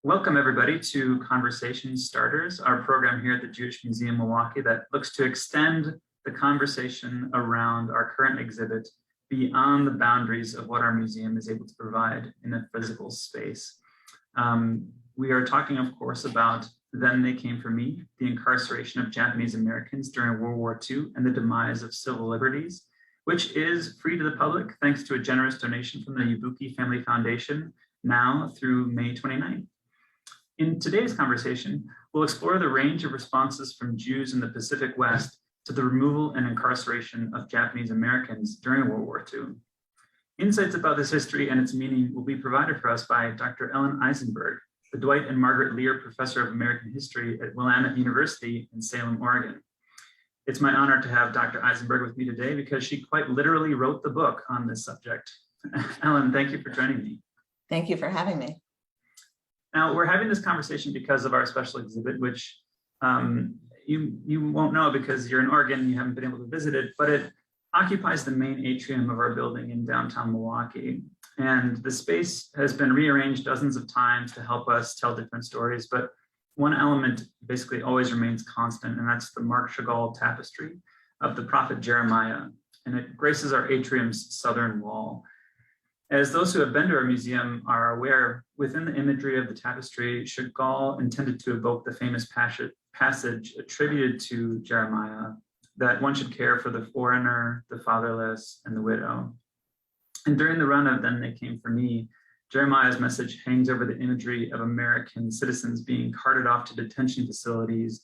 Welcome everybody to Conversation Starters, our program here at the Jewish Museum Milwaukee that looks to extend the conversation around our current exhibit beyond the boundaries of what our museum is able to provide in a physical space. We are talking, of course, about Then They Came for Me, the incarceration of Japanese Americans during World War II and the demise of civil liberties, which is free to the public thanks to a generous donation from the Ibuki Family Foundation now through May 29th. In today's conversation, we'll explore the range of responses from Jews in the Pacific West to the removal and incarceration of Japanese Americans during World War II. Insights about this history and its meaning will be provided for us by Dr. Ellen Eisenberg, the Dwight and Margaret Lear Professor of American History at Willamette University in Salem, Oregon. It's my honor to have Dr. Eisenberg with me today because she quite literally wrote the book on this subject. Ellen, thank you for joining me. Thank you for having me. Now, we're having this conversation because of our special exhibit, which you won't know because you're in Oregon and you haven't been able to visit it, but it occupies the main atrium of our building in downtown Milwaukee. And the space has been rearranged dozens of times to help us tell different stories, but one element basically always remains constant, and that's the Marc Chagall tapestry of the prophet Jeremiah, and it graces our atrium's southern wall. As those who have been to our museum are aware, within the imagery of the tapestry, Chagall intended to evoke the famous passage attributed to Jeremiah that one should care for the foreigner, the fatherless, and the widow. And during the run of Then They Came for Me, Jeremiah's message hangs over the imagery of American citizens being carted off to detention facilities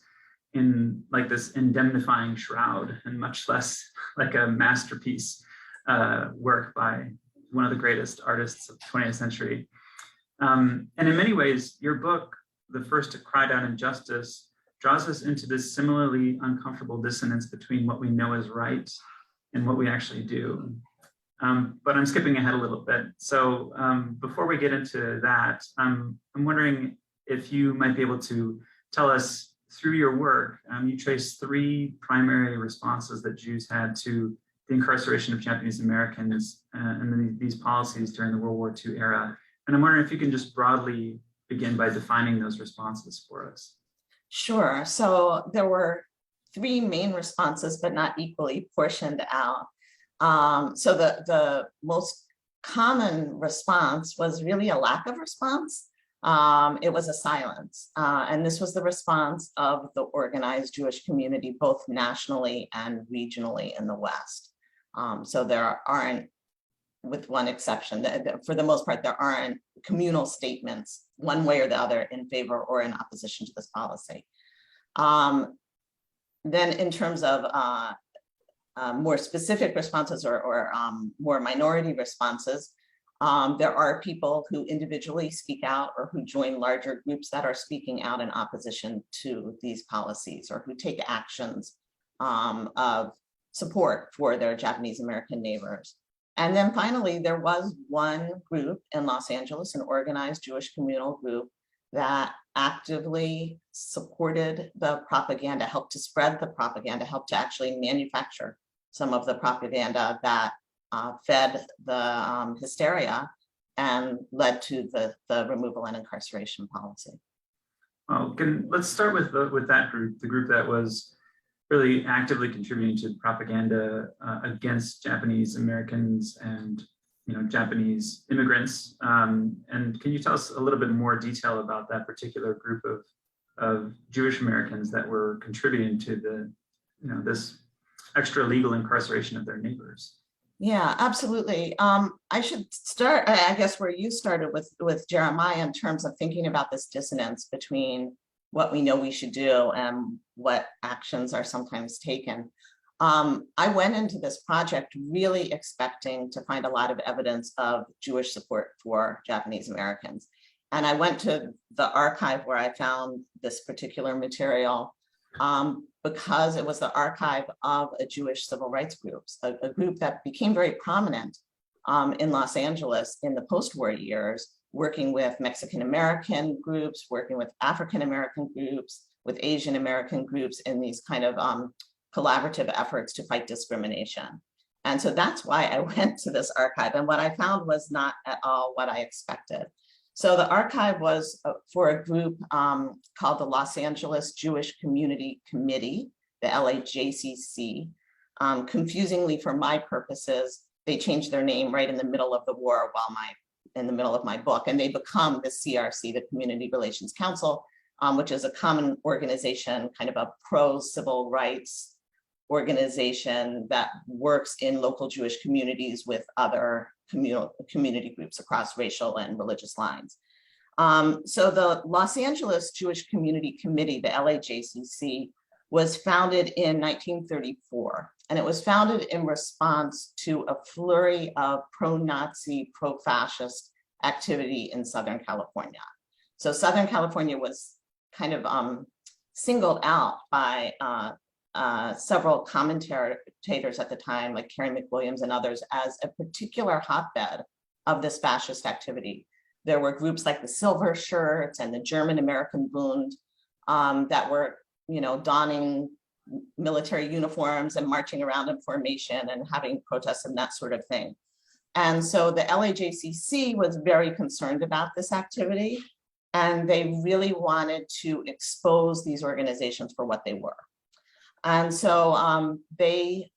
in like this indemnifying shroud, and much less like a masterpiece work by one of the greatest artists of the 20th century. And in many ways, your book, The First to Cry Down Injustice, draws us into this similarly uncomfortable dissonance between what we know is right and what we actually do. But I'm skipping ahead a little bit. So before we get into that, I'm wondering if you might be able to tell us through your work, you trace three primary responses that Jews had to the incarceration of Japanese Americans and these policies during the World War II era. And I'm wondering if you can just broadly begin by defining those responses for us. Sure. So there were three main responses, but not equally portioned out. So the most common response was really a lack of response. It was a silence. And this was the response of the organized Jewish community, both nationally and regionally in the West. So there aren't, with one exception, for the most part, there aren't communal statements one way or the other in favor or in opposition to this policy. Then in terms of more specific responses or more minority responses, there are people who individually speak out or who join larger groups that are speaking out in opposition to these policies or who take actions of support for their Japanese American neighbors. And then finally, there was one group in Los Angeles, an organized Jewish communal group that actively supported the propaganda, helped to spread the propaganda, helped to actually manufacture some of the propaganda that fed the hysteria and led to the removal and incarceration policy. Well, let's start with that group, the group that was really actively contributing to propaganda against Japanese Americans and Japanese immigrants. And can you tell us a little bit more detail about that particular group of Jewish Americans that were contributing to this extra legal incarceration of their neighbors? Yeah, absolutely. I should start, I guess, where you started with Jeremiah in terms of thinking about this dissonance between what we know we should do and what actions are sometimes taken. I went into this project really expecting to find a lot of evidence of Jewish support for Japanese Americans. And I went to the archive where I found this particular material because it was the archive of a Jewish civil rights group, a group that became very prominent in Los Angeles in the post-war years, working with Mexican American groups, working with African American groups, with Asian American groups in these kind of collaborative efforts to fight discrimination. And so that's why I went to this archive. And what I found was not at all what I expected. So the archive was for a group called the Los Angeles Jewish Community Committee, the LAJCC. Confusingly for my purposes, they changed their name right in the middle of the war while in the middle of my book, and they become the CRC, the Community Relations Council, which is a common organization, kind of a pro-civil rights organization that works in local Jewish communities with other community groups across racial and religious lines. So the Los Angeles Jewish Community Committee, the LAJCC, was founded in 1934, and it was founded in response to a flurry of pro-Nazi, pro-fascist activity in Southern California. So Southern California was kind of singled out by several commentators at the time, like Carey McWilliams and others, as a particular hotbed of this fascist activity. There were groups like the Silver Shirts and the German American Bund that were, donning military uniforms and marching around in formation and having protests and that sort of thing. And so the LAJCC was very concerned about this activity, and they really wanted to expose these organizations for what they were. And so they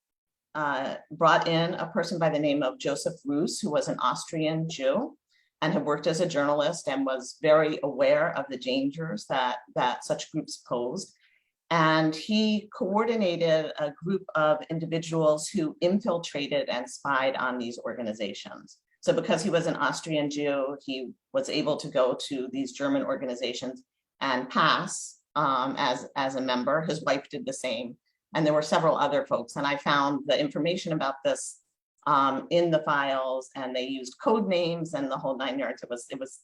brought in a person by the name of Joseph Roos, who was an Austrian Jew and had worked as a journalist and was very aware of the dangers that such groups posed. And he coordinated a group of individuals who infiltrated and spied on these organizations. So because he was an Austrian Jew, he was able to go to these German organizations and pass as a member. His wife did the same. And there were several other folks. And I found the information about this in the files, and they used code names and the whole 9 yards. It was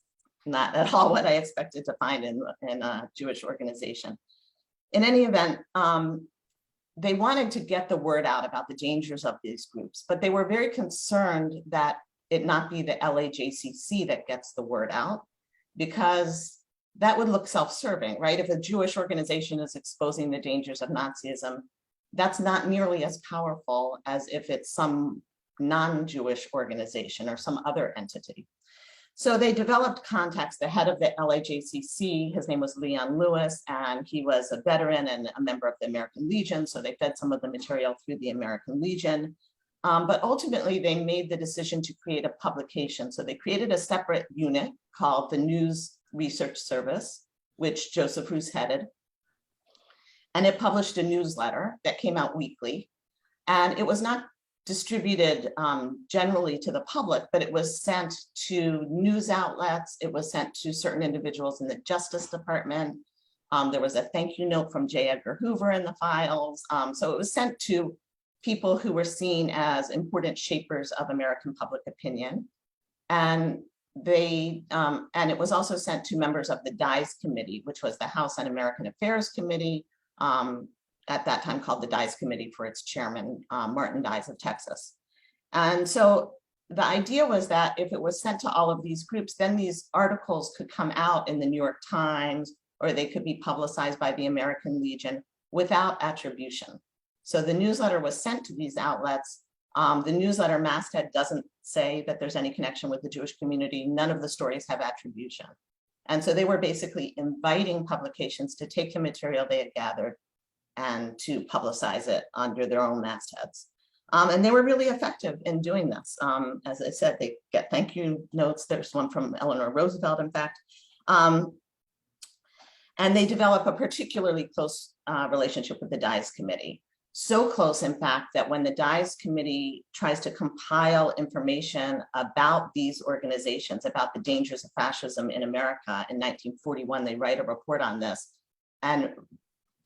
not at all what I expected to find in a Jewish organization. In any event, they wanted to get the word out about the dangers of these groups, but they were very concerned that it not be the LAJCC that gets the word out, because that would look self-serving, right? If a Jewish organization is exposing the dangers of Nazism, that's not nearly as powerful as if it's some non-Jewish organization or some other entity. So they developed contacts. The head of the LAJCC, his name was Leon Lewis, and he was a veteran and a member of the American Legion. So they fed some of the material through the American Legion. But ultimately, they made the decision to create a publication. So they created a separate unit called the News Research Service, which Joseph Roos headed. And it published a newsletter that came out weekly. And it was not distributed generally to the public, but it was sent to news outlets. It was sent to certain individuals in the Justice Department. There was a thank you note from J. Edgar Hoover in the files. So it was sent to people who were seen as important shapers of American public opinion. And it was also sent to members of the DIES Committee, which was the House Un-American Affairs Committee, at that time called the DIES Committee for its chairman, Martin Dies of Texas. And so the idea was that if it was sent to all of these groups, then these articles could come out in the New York Times, or they could be publicized by the American Legion without attribution. So the newsletter was sent to these outlets. The newsletter masthead doesn't say that there's any connection with the Jewish community. None of the stories have attribution. And so they were basically inviting publications to take the material they had gathered and to publicize it under their own mastheads. And they were really effective in doing this. As I said, they get thank you notes. There's one from Eleanor Roosevelt, in fact. And they develop a particularly close relationship with the DIES Committee. So close, in fact, that when the DIES Committee tries to compile information about these organizations, about the dangers of fascism in America in 1941, they write a report on this. And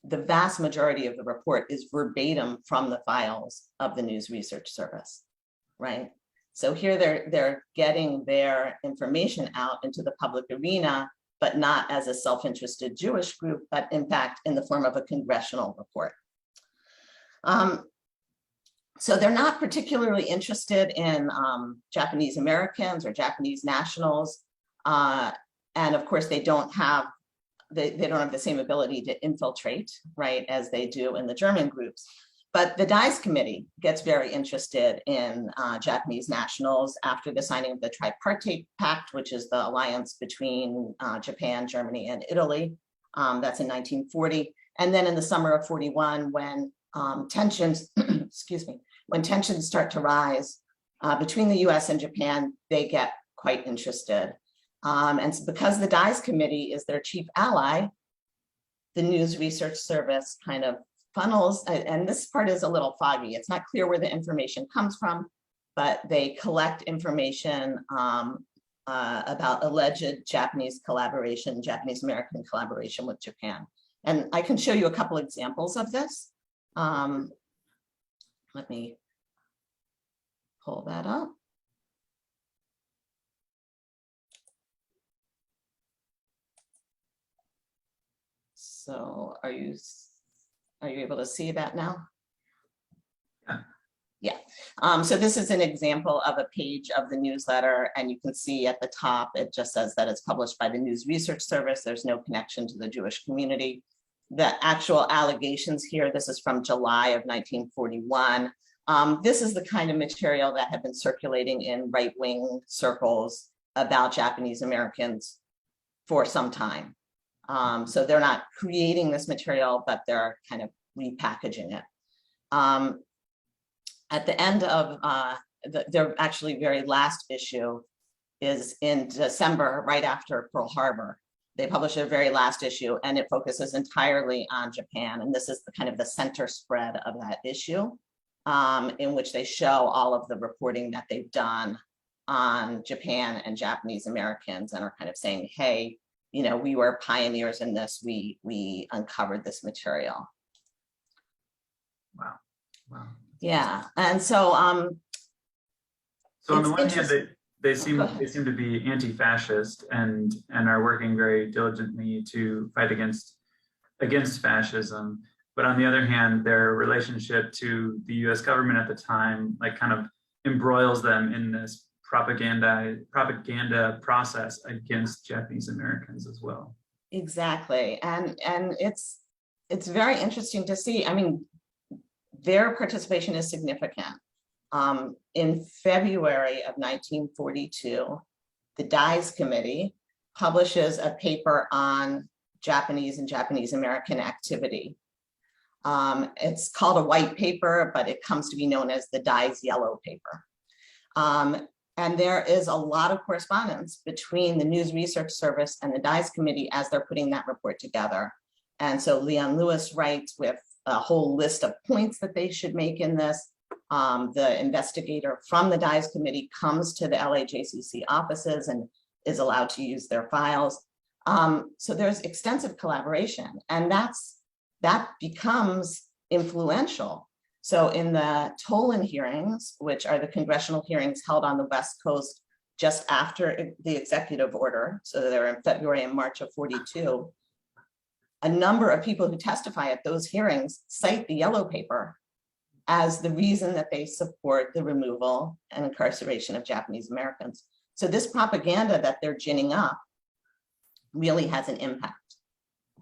the vast majority of the report is verbatim from the files of the News Research Service, right? So here they're getting their information out into the public arena, but not as a self-interested Jewish group, but in fact, in the form of a congressional report. So they're not particularly interested in Japanese Americans or Japanese nationals. And of course, they don't have the same ability to infiltrate, right, as they do in the German groups. But the DICE committee gets very interested in Japanese nationals after the signing of the Tripartite Pact, which is the alliance between Japan, Germany, and Italy. That's in 1940. And then in the summer of 41, when tensions, excuse me, when tensions start to rise between the US and Japan, they get quite interested. And so because the DICE committee is their chief ally, the News Research Service kind of funnels, and this part is a little foggy. It's not clear where the information comes from, but they collect information about alleged Japanese collaboration, Japanese-American collaboration with Japan. And I can show you a couple examples of this. Let me pull that up. So are you able to see that now? Yeah. So this is an example of a page of the newsletter, and you can see at the top, it just says that it's published by the News Research Service. There's no connection to the Jewish community. The actual allegations here, this is from July of 1941. This is the kind of material that had been circulating in right-wing circles about Japanese Americans for some time. So they're not creating this material, but they're kind of repackaging it. At the end of their actually very last issue is in December, right after Pearl Harbor. They publish their very last issue, and it focuses entirely on Japan. And this is the kind of the center spread of that issue, in which they show all of the reporting that they've done on Japan and Japanese Americans, and are kind of saying, hey, you know, we were pioneers in this. We uncovered this material. Wow. Wow. Yeah. And so so on the one hand, they seem to be anti-fascist and are working very diligently to fight against fascism. But on the other hand, their relationship to the US government at the time, like, kind of embroils them in this propaganda process against Japanese Americans as well. Exactly. And it's very interesting to see. I mean, their participation is significant. In February of 1942, the DICE committee publishes a paper on Japanese and Japanese American activity. It's called a white paper, but it comes to be known as the DICE yellow paper. And there is a lot of correspondence between the News Research Service and the DICE committee as they're putting that report together. And so Leon Lewis writes with a whole list of points that they should make in this. The investigator from the DICE committee comes to the LAJCC offices and is allowed to use their files. So there's extensive collaboration, and that becomes influential. So in the Tolan hearings, which are the congressional hearings held on the West Coast just after the executive order, so they're in February and March of 42, a number of people who testify at those hearings cite the yellow paper as the reason that they support the removal and incarceration of Japanese Americans. So this propaganda that they're ginning up really has an impact.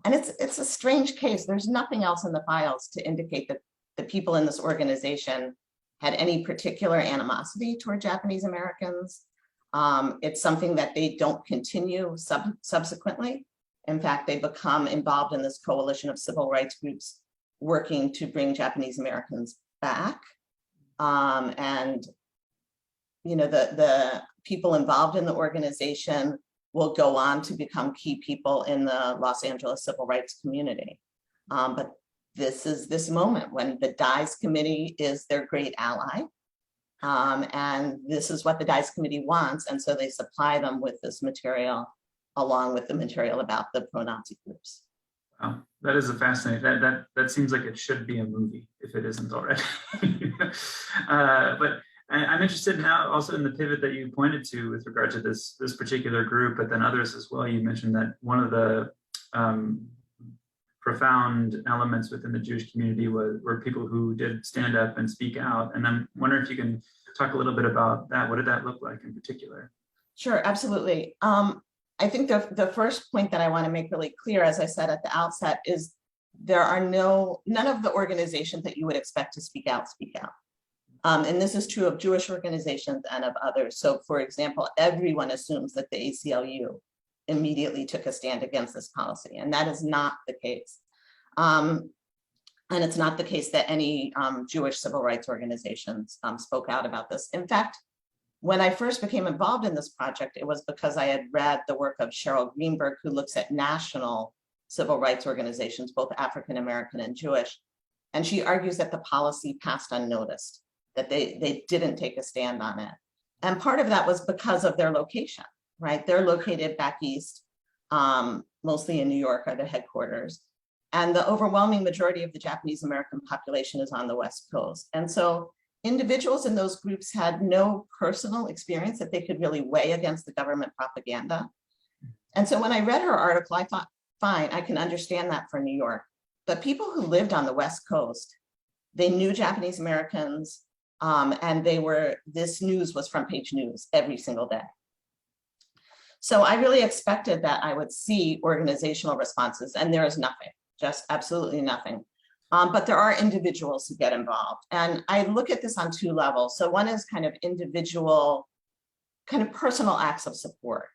And it's a strange case. There's nothing else in the files to indicate that the people in this organization had any particular animosity toward Japanese Americans. It's something that they don't continue subsequently. In fact, they become involved in this coalition of civil rights groups working to bring Japanese Americans back. And you know, the people involved in the organization will go on to become key people in the Los Angeles civil rights community. But this is this moment when the DICE committee is their great ally. And this is what the DICE committee wants. And so they supply them with this material along with the material about the pro-Nazi groups. Wow, that is a fascinating, that seems like it should be a movie if it isn't already. But I'm interested now also in the pivot that you pointed to with regard to this particular group, but then others as well. You mentioned that one of the profound elements within the Jewish community were people who did stand up and speak out. And I'm wondering if you can talk a little bit about that. What did that look like in particular? Sure, absolutely. I think the first point that I want to make really clear, as I said at the outset, is there are none of the organizations that you would expect to speak out. And this is true of Jewish organizations and of others. So for example, everyone assumes that the ACLU immediately took a stand against this policy, and that is not the case. And it's not the case that any Jewish civil rights organizations spoke out about this. In fact, when I first became involved in this project, it was because I had read the work of Cheryl Greenberg, who looks at national civil rights organizations, both African-American and Jewish. And she argues that the policy passed unnoticed, that they didn't take a stand on it. And part of that was because of their location, right? They're located back east, mostly in New York are the headquarters. And the overwhelming majority of the Japanese American population is on the West Coast. And so individuals in those groups had no personal experience that they could really weigh against the government propaganda. And so when I read her article, I thought, fine, I can understand that for New York. But people who lived on the West Coast, they knew Japanese Americans, and this news was front page news every single day. So I really expected that I would see organizational responses, and there is nothing. Just absolutely nothing. But there are individuals who get involved. And I look at this on two levels. So one is kind of individual, kind of personal acts of support.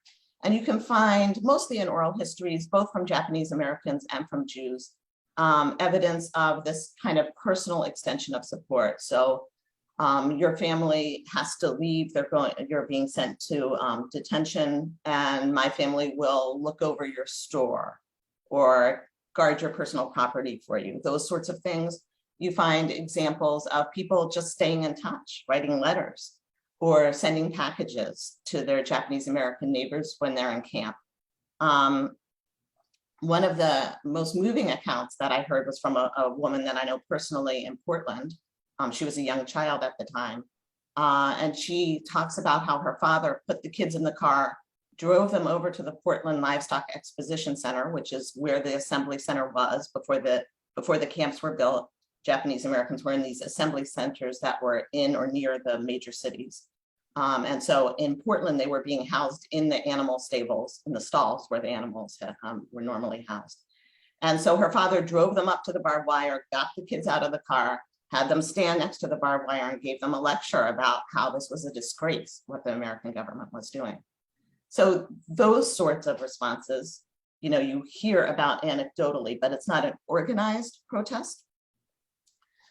And you can find mostly in oral histories, both from Japanese Americans and from Jews, evidence of this kind of personal extension of support. So your family has to leave, you're being sent to detention, and my family will look over your store or guard your personal property for you, those sorts of things. You find examples of people just staying in touch, writing letters or sending packages to their Japanese American neighbors when they're in camp. One of the most moving accounts that I heard was from a woman that I know personally in Portland. She was a young child at the time. And she talks about how her father put the kids in the car, drove them over to the Portland Livestock Exposition Center, which is where the assembly center was before the camps were built. Japanese Americans were in these assembly centers that were in or near the major cities. And so in Portland, they were being housed in the animal stables, in the stalls where the animals were normally housed. And so her father drove them up to the barbed wire, got the kids out of the car, had them stand next to the barbed wire, and gave them a lecture about how this was a disgrace, what the American government was doing. So those sorts of responses, you hear about anecdotally, but it's not an organized protest.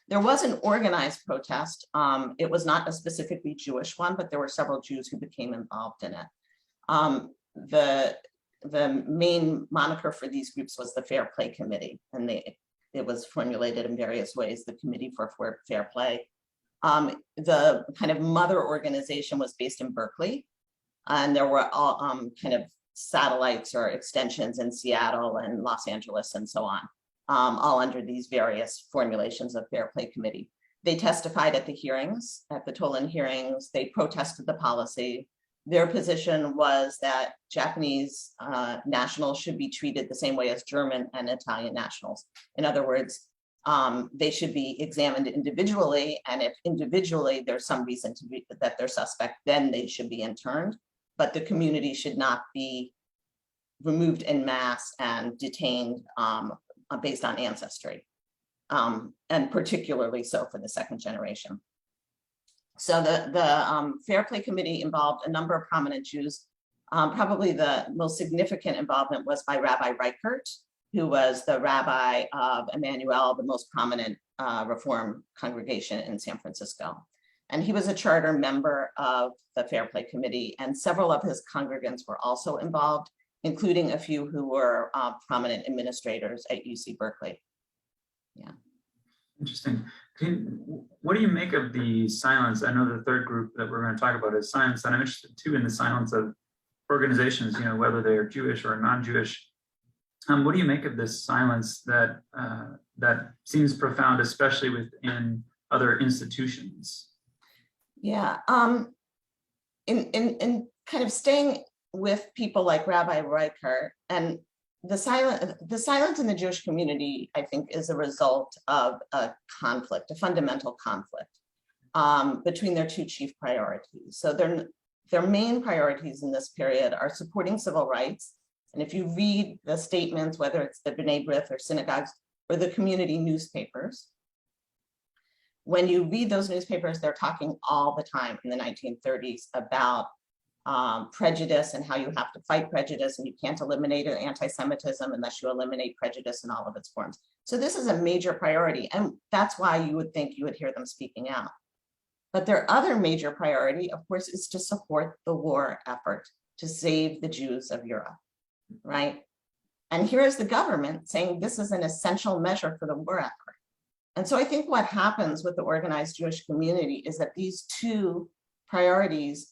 There was an organized protest. It was not a specifically Jewish one, but there were several Jews who became involved in it. The main moniker for these groups was the Fair Play Committee, and it was formulated in various ways, the Committee for Fair Play. The kind of mother organization was based in Berkeley, and there were all kind of satellites or extensions in Seattle and Los Angeles and so on, all under these various formulations of Fair Play Committee. They testified at the hearings, at the Tolan hearings. They protested the policy. Their position was that Japanese nationals should be treated the same way as German and Italian nationals. In other words, they should be examined individually, and if individually there's some reason to be that they're suspect, then they should be interned. But the community should not be removed en masse and detained based on ancestry, and particularly so for the second generation. So the Fair Play Committee involved a number of prominent Jews. Probably the most significant involvement was by Rabbi Reichert, who was the rabbi of Emmanuel, the most prominent Reform congregation in San Francisco. And he was a charter member of the Fair Play Committee, and several of his congregants were also involved, including a few who were prominent administrators at UC Berkeley. Yeah. Interesting. What do you make of the silence? I know the third group that we're going to talk about is silence, and I'm interested too in the silence of organizations, whether they're Jewish or non-Jewish. What do you make of this silence that seems profound, especially within other institutions? Yeah, in kind of staying with people like Rabbi Reichert, and the silence in the Jewish community, I think, is a result of a conflict, a fundamental conflict between their two chief priorities. So their main priorities in this period are supporting civil rights. And if you read the statements, whether it's the B'nai B'rith or synagogues, or the community newspapers. When you read those newspapers, they're talking all the time in the 1930s about prejudice and how you have to fight prejudice, and you can't eliminate anti-Semitism unless you eliminate prejudice in all of its forms. So this is a major priority, and that's why you would think you would hear them speaking out. But their other major priority, of course, is to support the war effort to save the Jews of Europe, right? And here is the government saying this is an essential measure for the war effort. And so I think what happens with the organized Jewish community is that these two priorities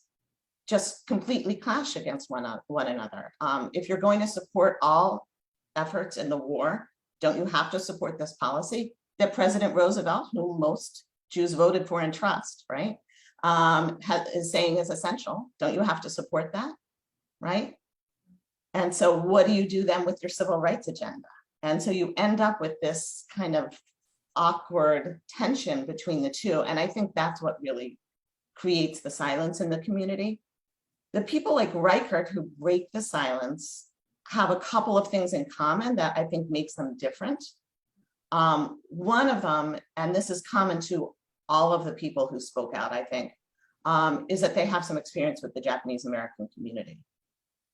just completely clash against one another. If you're going to support all efforts in the war, don't you have to support this policy that President Roosevelt, who most Jews voted for and trust, right, is saying is essential? Don't you have to support that, right? And so what do you do then with your civil rights agenda? And so you end up with this kind of awkward tension between the two. And I think that's what really creates the silence in the community. The people like Reichert who break the silence have a couple of things in common that I think makes them different. One of them, and this is common to all of the people who spoke out, I think, is that they have some experience with the Japanese American community.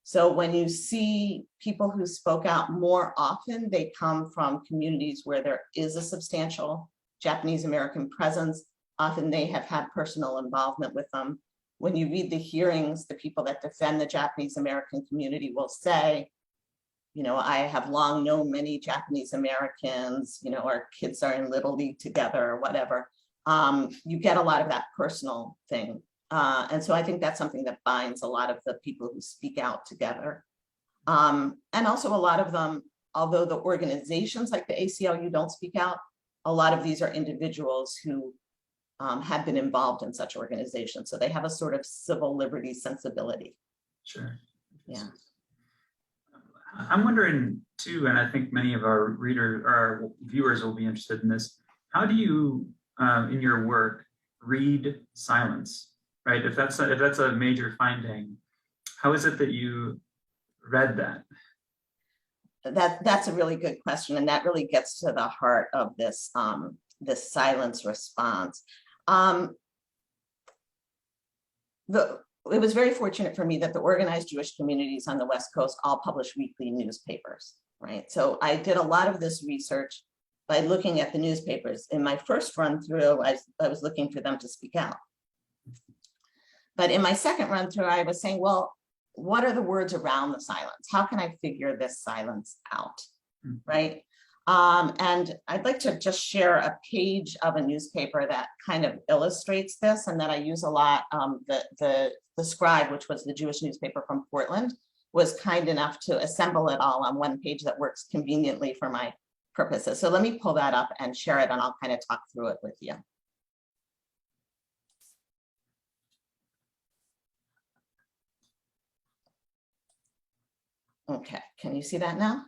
So when you see people who spoke out more often, they come from communities where there is a substantial Japanese American presence. Often they have had personal involvement with them. When you read the hearings, the people that defend the Japanese American community will say, you know, I have long known many Japanese Americans, you know, our kids are in Little League together or whatever. You get a lot of that personal thing. And so I think that's something that binds a lot of the people who speak out together. And also a lot of them, although the organizations like the ACLU don't speak out, a lot of these are individuals who have been involved in such organizations. So they have a sort of civil liberties sensibility. Sure. Yeah. I'm wondering too, and I think many of our readers or our viewers will be interested in this. How do you, in your work, read silence? Right? If that's a major finding, how is it that you read that? That's a really good question, and that really gets to the heart of this this silence response. It was very fortunate for me that the organized Jewish communities on the West Coast all publish weekly newspapers, right? So I did a lot of this research by looking at the newspapers. In my first run through, I was looking for them to speak out. But in my second run through, I was saying, well, what are the words around the silence? How can I figure this silence out, right? And I'd like to just share a page of a newspaper that kind of illustrates this and that I use a lot. The Scribe, which was the Jewish newspaper from Portland, was kind enough to assemble it all on one page that works conveniently for my purposes. So let me pull that up and share it, and I'll kind of talk through it with you. Okay, can you see that now?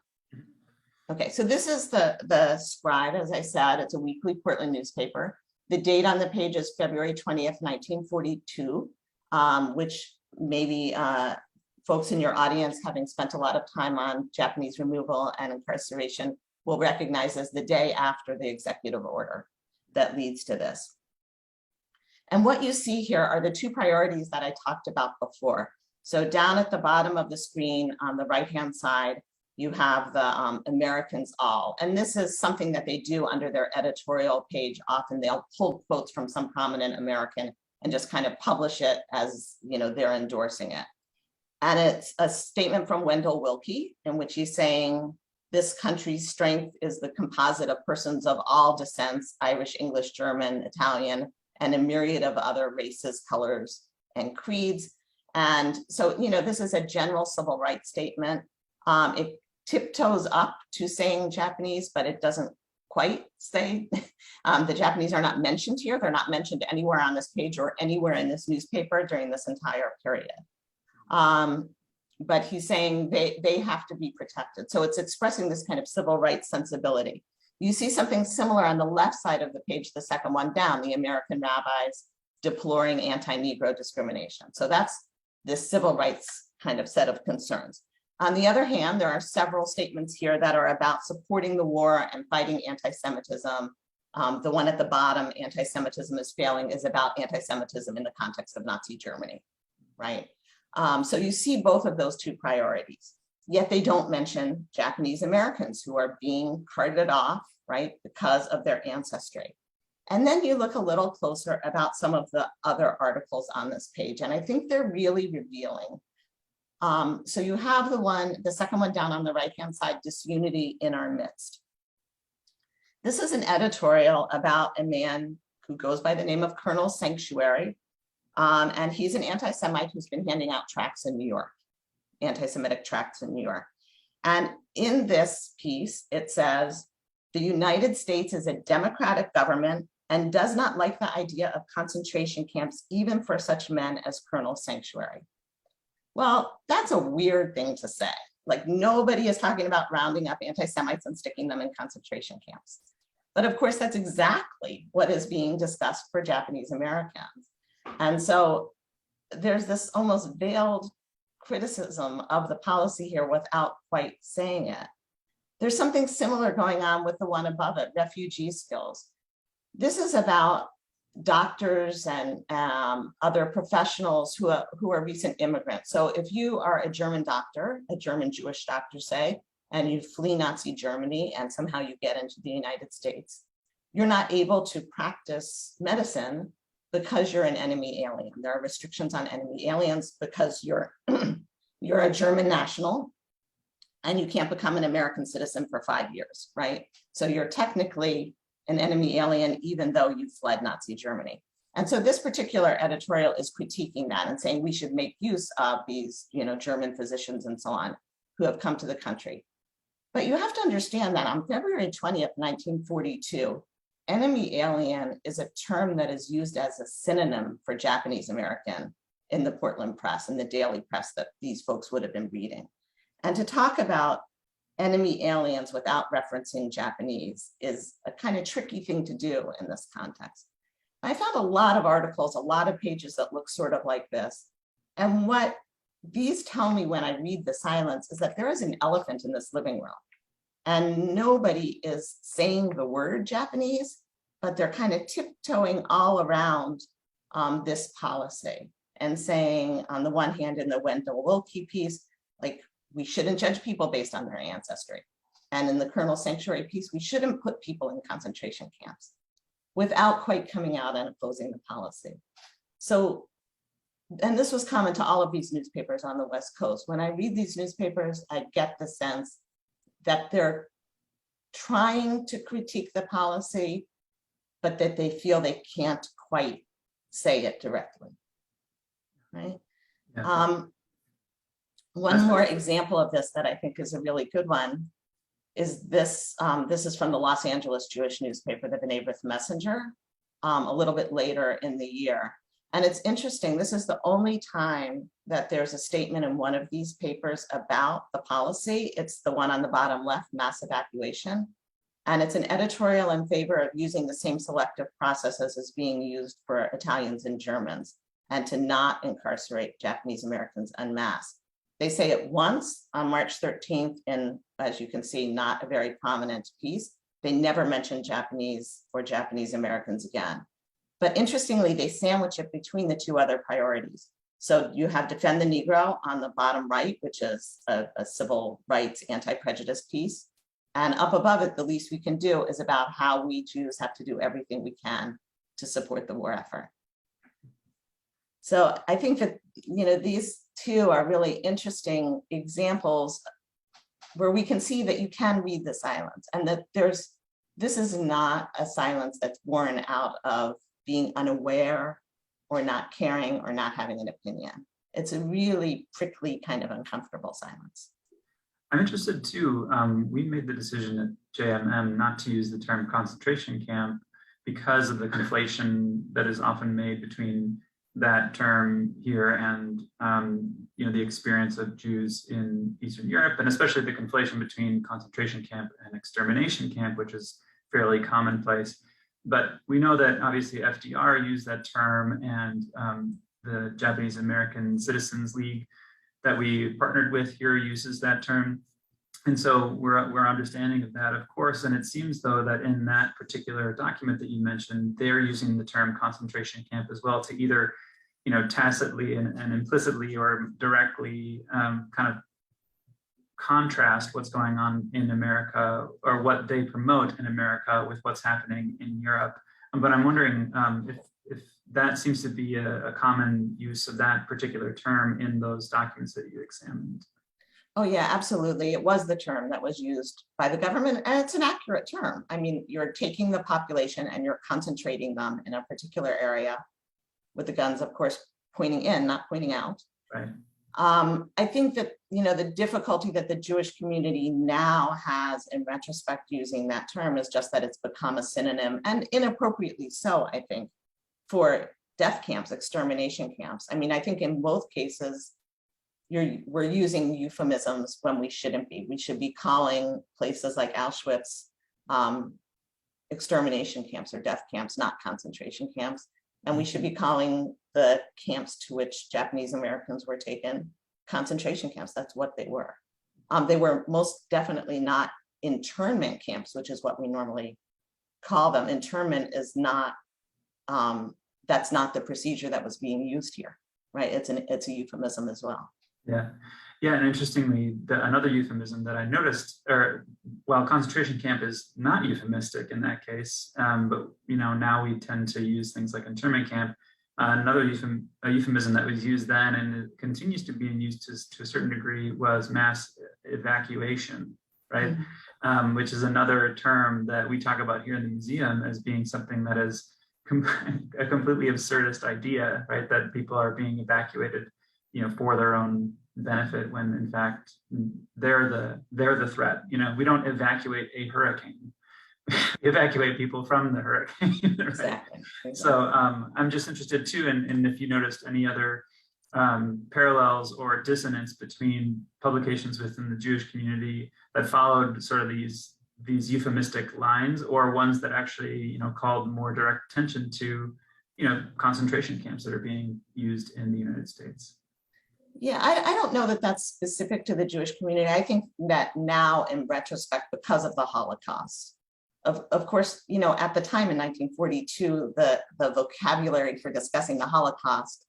Okay, so this is the Scribe, as I said, it's a weekly Portland newspaper. The date on the page is February 20th, 1942, which maybe folks in your audience, having spent a lot of time on Japanese removal and incarceration, will recognize as the day after the executive order that leads to this. And what you see here are the two priorities that I talked about before. So down at the bottom of the screen on the right-hand side, you have the Americans all. And this is something that they do under their editorial page. Often they'll pull quotes from some prominent American and just kind of publish it as, you know, they're endorsing it. And it's a statement from Wendell Willkie in which he's saying, this country's strength is the composite of persons of all descents, Irish, English, German, Italian, and a myriad of other races, colors, and creeds. And so, you know, this is a general civil rights statement. It tiptoes up to saying Japanese, but it doesn't quite say. The Japanese are not mentioned here. They're not mentioned anywhere on this page or anywhere in this newspaper during this entire period. But he's saying they have to be protected. So it's expressing this kind of civil rights sensibility. You see something similar on the left side of the page, the second one down, the American rabbis deploring anti-Negro discrimination. So that's this civil rights kind of set of concerns. On the other hand, there are several statements here that are about supporting the war and fighting anti-Semitism. The one at the bottom, anti-Semitism is failing, is about anti-Semitism in the context of Nazi Germany, right? So you see both of those two priorities, yet they don't mention Japanese Americans who are being carted off, right, because of their ancestry. And then you look a little closer about some of the other articles on this page, and I think they're really revealing. So you have the second one down on the right-hand side, disunity in our midst. This is an editorial about a man who goes by the name of Colonel Sanctuary, and he's an anti-Semite who's been handing out tracts in New York, anti-Semitic tracts in New York. And in this piece, it says, the United States is a democratic government and does not like the idea of concentration camps, even for such men as Colonel Sanctuary. Well, that's a weird thing to say. Like, nobody is talking about rounding up anti-Semites and sticking them in concentration camps. But of course, that's exactly what is being discussed for Japanese Americans. And so there's this almost veiled criticism of the policy here without quite saying it. There's something similar going on with the one above it, refugee skills. This is about doctors and other professionals who are recent immigrants. So if you are a German doctor, a German Jewish doctor, say, and you flee Nazi Germany and somehow you get into the United States, you're not able to practice medicine because you're an enemy alien. There are restrictions on enemy aliens because you're a German national and you can't become an American citizen for 5 years, right? So you're technically an enemy alien, even though you fled Nazi Germany. And so this particular editorial is critiquing that and saying we should make use of these, German physicians and so on who have come to the country. But you have to understand that on February 20th, 1942, enemy alien is a term that is used as a synonym for Japanese American in the Portland press, in the daily press that these folks would have been reading. And to talk about enemy aliens without referencing Japanese is a kind of tricky thing to do in this context. I found a lot of articles, a lot of pages that look sort of like this. And what these tell me when I read the silence is that there is an elephant in this living room. And nobody is saying the word Japanese, but they're kind of tiptoeing all around this policy and saying, on the one hand, in the Wendell Willkie piece, like, we shouldn't judge people based on their ancestry. And in the Colonel Sanctuary piece, we shouldn't put people in concentration camps without quite coming out and opposing the policy. So, and this was common to all of these newspapers on the West Coast. When I read these newspapers, I get the sense that they're trying to critique the policy, but that they feel they can't quite say it directly, right? Yeah. One more example of this that I think is a really good one is this. This is from the Los Angeles Jewish newspaper, the B'nai B'rith Messenger, a little bit later in the year. And it's interesting, this is the only time that there's a statement in one of these papers about the policy. It's the one on the bottom left, mass evacuation. And it's an editorial in favor of using the same selective processes as being used for Italians and Germans, and to not incarcerate Japanese Americans en masse. They say it once on March 13th in, as you can see, not a very prominent piece. They never mention Japanese or Japanese Americans again. But interestingly, they sandwich it between the two other priorities. So you have Defend the Negro on the bottom right, which is a civil rights anti-prejudice piece. And up above it, the least we can do is about how we Jews have to do everything we can to support the war effort. So I think that, these two are really interesting examples where we can see that you can read the silence, and that this is not a silence that's born out of being unaware or not caring or not having an opinion. It's a really prickly, kind of uncomfortable silence. I'm interested too. We made the decision at JMM not to use the term concentration camp because of the conflation that is often made between that term here and the experience of Jews in Eastern Europe, and especially the conflation between concentration camp and extermination camp, which is fairly commonplace. But we know that obviously FDR used that term, and the Japanese American Citizens League that we partnered with here uses that term. And so we're understanding of that, of course. And it seems, though, that in that particular document that you mentioned, they're using the term concentration camp as well to either, tacitly and implicitly or directly kind of contrast what's going on in America or what they promote in America with what's happening in Europe. But I'm wondering if that seems to be a common use of that particular term in those documents that you examined. Oh, yeah, absolutely. It was the term that was used by the government, and it's an accurate term. I mean, you're taking the population and you're concentrating them in a particular area with the guns, of course, pointing in, not pointing out. Right. I think that, the difficulty that the Jewish community now has in retrospect using that term is just that it's become a synonym, and inappropriately so, I think, for death camps, extermination camps. I mean, I think in both cases, we're using euphemisms when we shouldn't be. We should be calling places like Auschwitz extermination camps or death camps, not concentration camps. And we should be calling the camps to which Japanese Americans were taken concentration camps. That's what they were. They were most definitely not internment camps, which is what we normally call them. Internment is not, that's not the procedure that was being used here, right? It's a euphemism as well. Yeah. Yeah. And interestingly, another euphemism that I noticed, while concentration camp is not euphemistic in that case, but now we tend to use things like internment camp. Another euphemism that was used then and it continues to be used to a certain degree was mass evacuation, right? Mm-hmm. Which is another term that we talk about here in the museum as being something that is a completely absurdist idea, right? That people are being evacuated for their own benefit when in fact they're the threat. We don't evacuate a hurricane. We evacuate people from the hurricane. Right? Exactly. So I'm just interested too in if you noticed any other parallels or dissonance between publications within the Jewish community that followed sort of these euphemistic lines or ones that actually called more direct attention to concentration camps that are being used in the United States. Yeah, I don't know that that's specific to the Jewish community. I think that now in retrospect, because of the Holocaust, of course, at the time in 1942, the vocabulary for discussing the Holocaust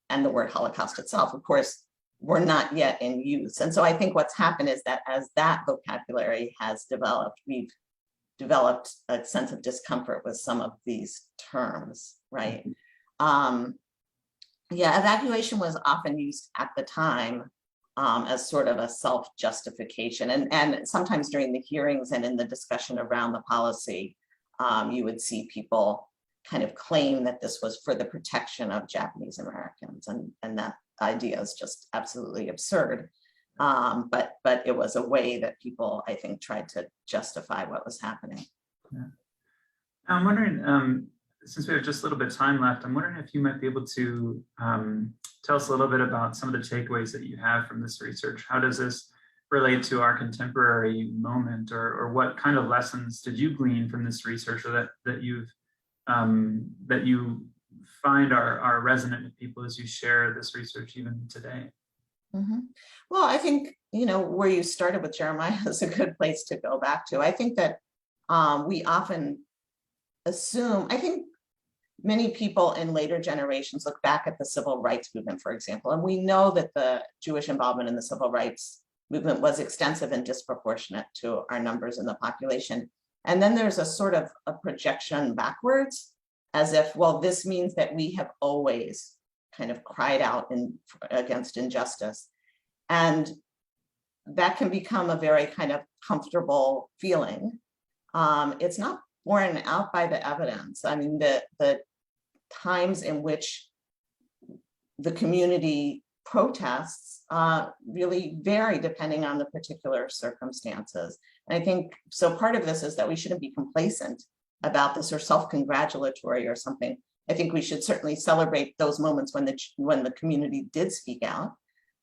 and the word Holocaust itself, of course, were not yet in use. And so I think what's happened is that as that vocabulary has developed, we've developed a sense of discomfort with some of these terms, right? Yeah, evacuation was often used at the time as sort of a self-justification. And sometimes during the hearings and in the discussion around the policy, you would see people kind of claim that this was for the protection of Japanese Americans. And that idea is just absolutely absurd. But it was a way that people, I think, tried to justify what was happening. Yeah. I'm wondering, since we have just a little bit of time left, I'm wondering if you might be able to tell us a little bit about some of the takeaways that you have from this research. How does this relate to our contemporary moment, or what kind of lessons did you glean from this research, or that you find are resonant with people as you share this research even today? Mm-hmm. Well, I think, where you started with Jeremiah is a good place to go back to. I think that we often assume, I think many people in later generations look back at the civil rights movement, for example, and we know that the Jewish involvement in the civil rights movement was extensive and disproportionate to our numbers in the population. And then there's a sort of a projection backwards, as if, well, this means that we have always kind of cried out against injustice. And that can become a very kind of comfortable feeling. It's not borne out by the evidence. I mean, the times in which the community protests really vary depending on the particular circumstances. And I think, so part of this is that we shouldn't be complacent about this or self-congratulatory or something. I think we should certainly celebrate those moments when the community did speak out.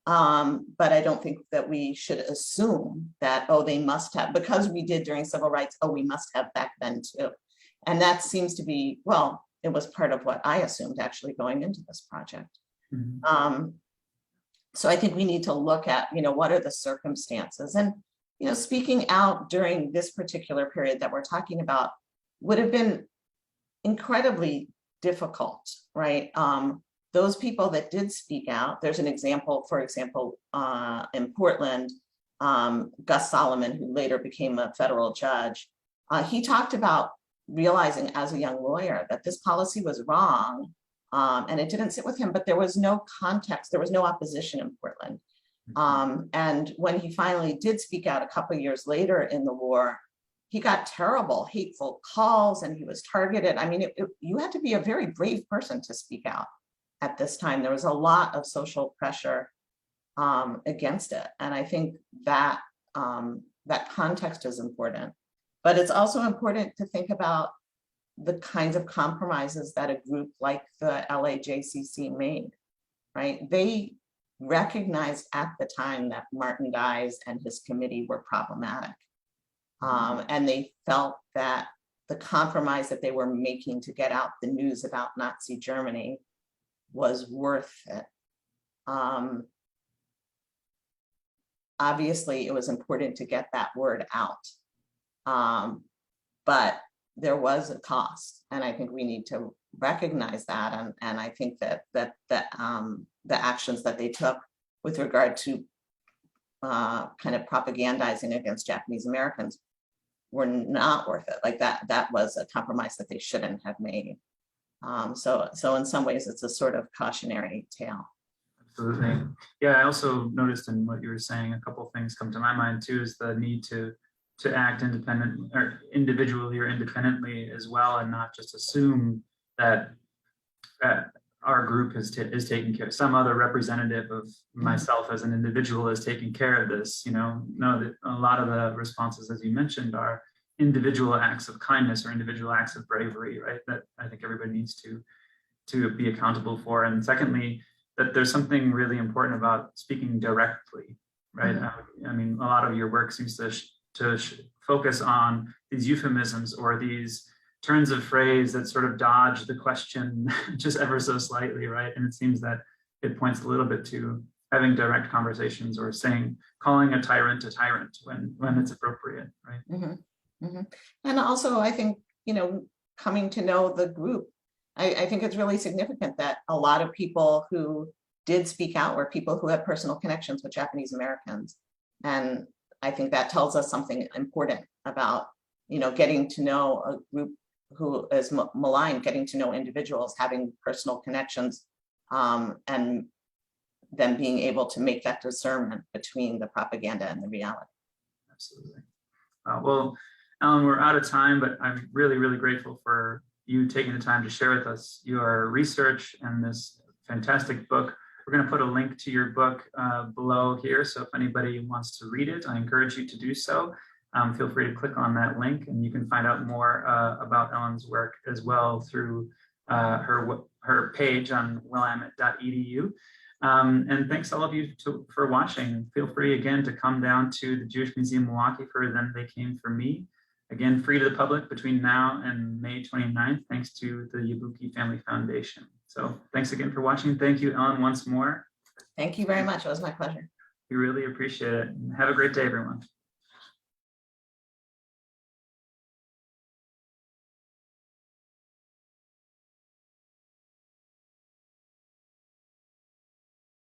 But I don't think that we should assume that, oh, they must have, because we did during civil rights, oh, we must have back then too. And that seems to be, well, it was part of what I assumed actually going into this project. Mm-hmm. So I think we need to look at, what are the circumstances, and, speaking out during this particular period that we're talking about would have been incredibly difficult, right? Those people that did speak out, there's an example, for example, in Portland, Gus Solomon, who later became a federal judge, he talked about realizing as a young lawyer that this policy was wrong, and it didn't sit with him, but there was no context, there was no opposition in Portland. And when he finally did speak out a couple of years later in the war, he got terrible, hateful calls, and he was targeted. I mean, you had to be a very brave person to speak out at this time. There was a lot of social pressure against it. And I think that that context is important. But it's also important to think about the kinds of compromises that a group like the LAJCC made, right? They recognized at the time that Martin Guise and his committee were problematic. And they felt that the compromise that they were making to get out the news about Nazi Germany was worth it. Obviously, it was important to get that word out, but there was a cost, and I think we need to recognize that. And I think that the actions that they took with regard to kind of propagandizing against Japanese Americans were not worth it. Like that was a compromise that they shouldn't have made. So in some ways, it's a sort of cautionary tale. Absolutely. Yeah, I also noticed in what you were saying, a couple of things come to my mind too, is the need to act independent or individually or independently as well, and not just assume that our group is taking care, some other representative of myself as an individual is taking care of this. Know that a lot of the responses, as you mentioned, are individual acts of kindness or individual acts of bravery, right? That I think everybody needs to be accountable for. And secondly, that there's something really important about speaking directly, right? I mean, a lot of your work seems to focus on these euphemisms or these turns of phrase that sort of dodge the question just ever so slightly, right? And it seems that it points a little bit to having direct conversations or calling a tyrant when it's appropriate, right? And also, I think, coming to know the group, I think it's really significant that a lot of people who did speak out were people who had personal connections with Japanese Americans. And I think that tells us something important about, getting to know a group who is maligned, getting to know individuals, having personal connections, and then being able to make that discernment between the propaganda and the reality. Absolutely. Well, Ellen, we're out of time, but I'm really, really grateful for you taking the time to share with us your research and this fantastic book. We're going to put a link to your book below here, so if anybody wants to read it, I encourage you to do so. Feel free to click on that link, and you can find out more about Ellen's work as well through her page on willamette.edu. And thanks all of you for watching. Feel free again to come down to the Jewish Museum Milwaukee for Then They Came for Me. Again, free to the public between now and May 29th, thanks to the Yabuki Family Foundation. So thanks again for watching. Thank you, Ellen, once more. Thank you very much. It was my pleasure. We really appreciate it. Have a great day, everyone.